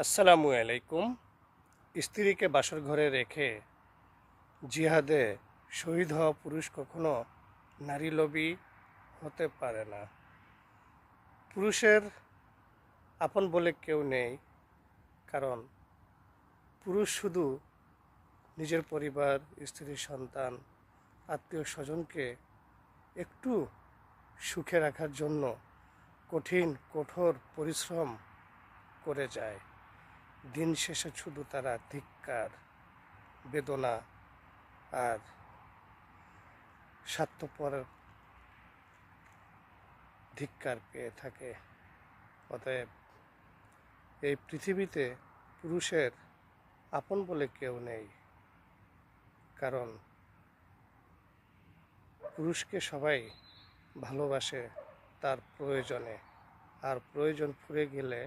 আসসালামু আলাইকুম। স্ত্রীকে বাসর ঘরে রেখে জিহাদে শহীদ হওয়া পুরুষ কখনো নারীলোভী হতে পারে না। পুরুষের আপন বলে কেউ নেই, কারণ পুরুষ শুধু নিজের পরিবার, স্ত্রী, সন্তান, আত্মীয় স্বজনকে একটু সুখে রাখার জন্য কঠোর পরিশ্রম করে যায়। দিন শেষে শুধু তারা ধিক্কার, বেদনা আর স্বার্থপর ধিক্কার পেয়ে থাকে। অতএব এই পৃথিবীতে পুরুষের আপন বলে কেউ নেই, কারণ পুরুষকে সবাই ভালোবাসে তার প্রয়োজনে, আর প্রয়োজন ফুরিয়ে গেলে